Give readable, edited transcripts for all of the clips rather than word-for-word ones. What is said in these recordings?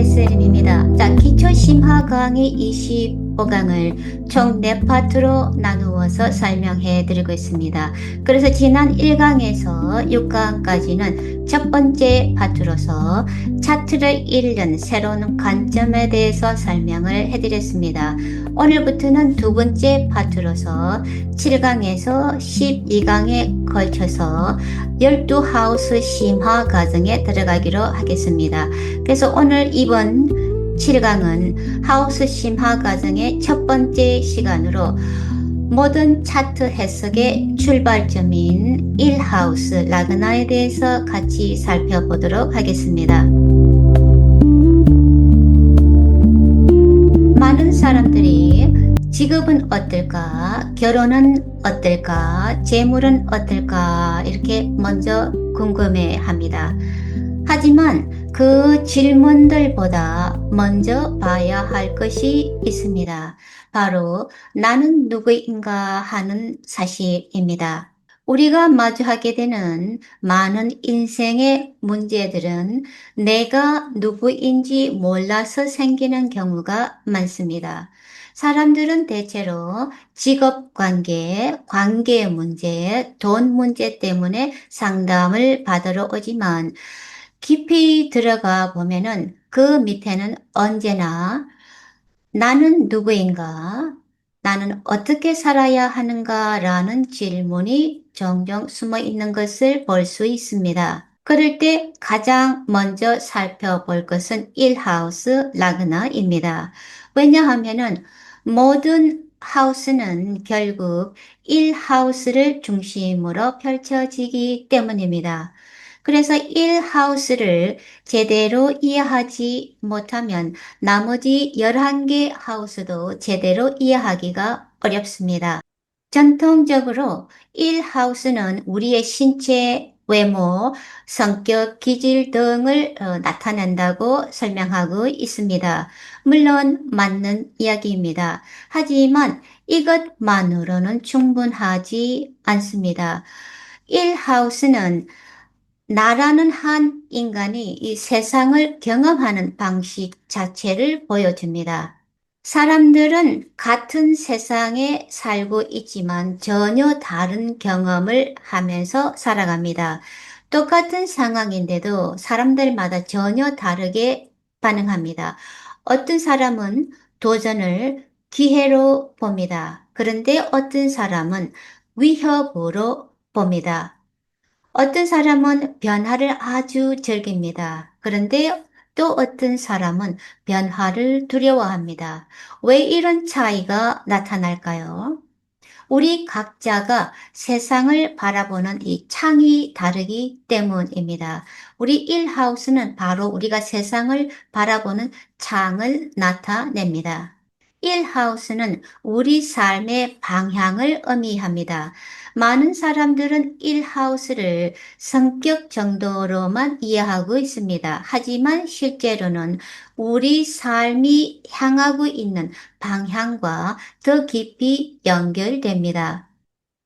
SL입니다. 자, 기초 심화 강의 25강을 총 4파트로 나누어서 설명해 드리고 있습니다. 그래서 지난 1강에서 6강까지는 첫 번째 파트로서 차트를 읽는 새로운 관점에 대해서 설명을 해 드렸습니다. 오늘부터는 두 번째 파트로서 7강에서 12강에 걸쳐서 12하우스 심화 과정에 들어가기로 하겠습니다. 그래서 오늘 이번 7강은 하우스 심화 과정의 첫 번째 시간으로 모든 차트 해석의 출발점인 1하우스 라그나에 대해서 같이 살펴보도록 하겠습니다. 많은 사람들이 직업은 어떨까, 결혼은 어떨까, 재물은 어떨까 이렇게 먼저 궁금해 합니다. 하지만 그 질문들보다 먼저 봐야 할 것이 있습니다. 바로 나는 누구인가 하는 사실입니다. 우리가 마주하게 되는 많은 인생의 문제들은 내가 누구인지 몰라서 생기는 경우가 많습니다. 사람들은 대체로 직업 관계, 관계 문제, 돈 문제 때문에 상담을 받으러 오지만 깊이 들어가 보면은 그 밑에는 언제나 나는 누구인가? 나는 어떻게 살아야 하는가라는 질문이 종종 숨어 있는 것을 볼 수 있습니다. 그럴 때 가장 먼저 살펴볼 것은 1하우스 라그나입니다. 왜냐하면은 모든 하우스는 결국 1하우스를 중심으로 펼쳐지기 때문입니다. 그래서 1하우스를 제대로 이해하지 못하면 나머지 11개 하우스도 제대로 이해하기가 어렵습니다. 전통적으로 1하우스는 우리의 신체, 외모, 성격, 기질 등을 나타낸다고 설명하고 있습니다. 물론 맞는 이야기입니다. 하지만 이것만으로는 충분하지 않습니다. 1하우스는 나라는 한 인간이 이 세상을 경험하는 방식 자체를 보여줍니다. 사람들은 같은 세상에 살고 있지만 전혀 다른 경험을 하면서 살아갑니다. 똑같은 상황인데도 사람들마다 전혀 다르게 반응합니다. 어떤 사람은 도전을 기회로 봅니다. 그런데 어떤 사람은 위협으로 봅니다. 어떤 사람은 변화를 아주 즐깁니다. 그런데 또 어떤 사람은 변화를 두려워합니다. 왜 이런 차이가 나타날까요? 우리 각자가 세상을 바라보는 이 창이 다르기 때문입니다. 우리 일하우스는 바로 우리가 세상을 바라보는 창을 나타냅니다. 일하우스는 우리 삶의 방향을 의미합니다. 많은 사람들은 일하우스를 성격 정도로만 이해하고 있습니다. 하지만 실제로는 우리 삶이 향하고 있는 방향과 더 깊이 연결됩니다.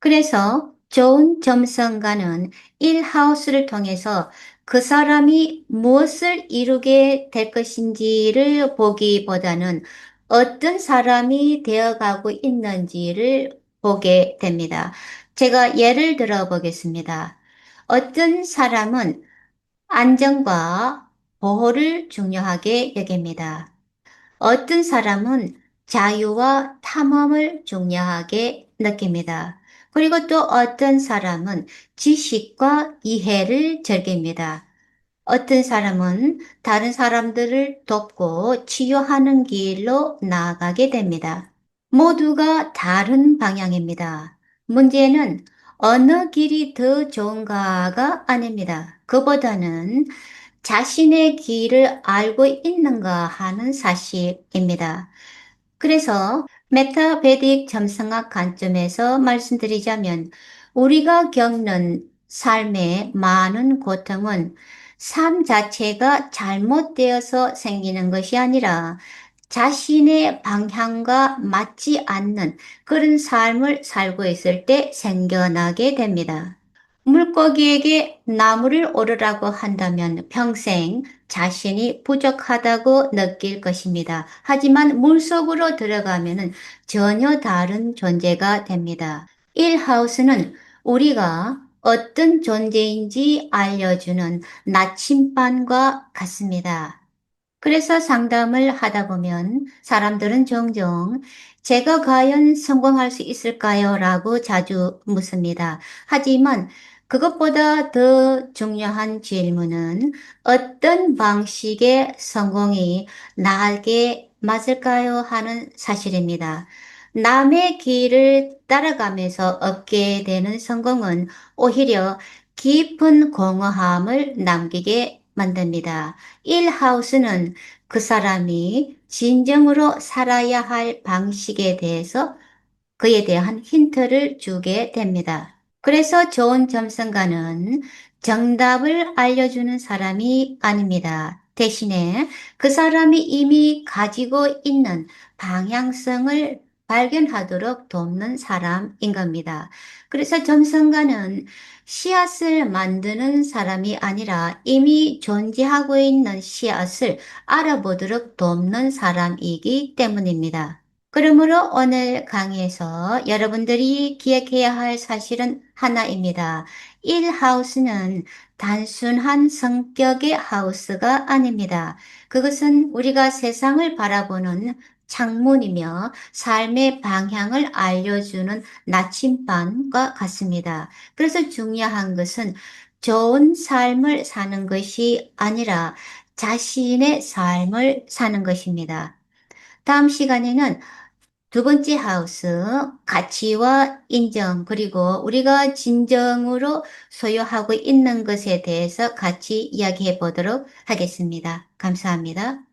그래서 좋은 점성가는 1하우스를 통해서 그 사람이 무엇을 이루게 될 것인지를 보기보다는 어떤 사람이 되어가고 있는지를 보게 됩니다. 제가 예를 들어 보겠습니다. 어떤 사람은 안정과 보호를 중요하게 여깁니다. 어떤 사람은 자유와 탐험을 중요하게 느낍니다. 그리고 또 어떤 사람은 지식과 이해를 즐깁니다. 어떤 사람은 다른 사람들을 돕고 치유하는 길로 나아가게 됩니다. 모두가 다른 방향입니다. 문제는 어느 길이 더 좋은가가 아닙니다. 그보다는 자신의 길을 알고 있는가 하는 사실입니다. 그래서 메타베딕 점성학 관점에서 말씀드리자면 우리가 겪는 삶의 많은 고통은 삶 자체가 잘못되어서 생기는 것이 아니라 자신의 방향과 맞지 않는 그런 삶을 살고 있을 때 생겨나게 됩니다. 물고기에게 나무를 오르라고 한다면 평생 자신이 부족하다고 느낄 것입니다. 하지만 물속으로 들어가면 전혀 다른 존재가 됩니다. 일하우스는 우리가 어떤 존재인지 알려주는 나침반과 같습니다. 그래서 상담을 하다 보면 사람들은 종종 제가 과연 성공할 수 있을까요? 라고 자주 묻습니다. 하지만 그것보다 더 중요한 질문은 어떤 방식의 성공이 나에게 맞을까요? 하는 사실입니다. 남의 길을 따라가면서 얻게 되는 성공은 오히려 깊은 공허함을 남기게 만듭니다. 일하우스는 그 사람이 진정으로 살아야 할 방식에 대해서 그에 대한 힌트를 주게 됩니다. 그래서 좋은 점성가는 정답을 알려주는 사람이 아닙니다. 대신에 그 사람이 이미 가지고 있는 방향성을 발견하도록 돕는 사람인 겁니다. 그래서 점성가는 씨앗을 만드는 사람이 아니라 이미 존재하고 있는 씨앗을 알아보도록 돕는 사람이기 때문입니다. 그러므로 오늘 강의에서 여러분들이 기억해야 할 사실은 하나입니다. 1하우스는 단순한 성격의 하우스가 아닙니다. 그것은 우리가 세상을 바라보는 창문이며 삶의 방향을 알려주는 나침반과 같습니다. 그래서 중요한 것은 좋은 삶을 사는 것이 아니라 자신의 삶을 사는 것입니다. 다음 시간에는 두 번째 하우스, 가치와 인정, 그리고 우리가 진정으로 소유하고 있는 것에 대해서 같이 이야기해 보도록 하겠습니다. 감사합니다.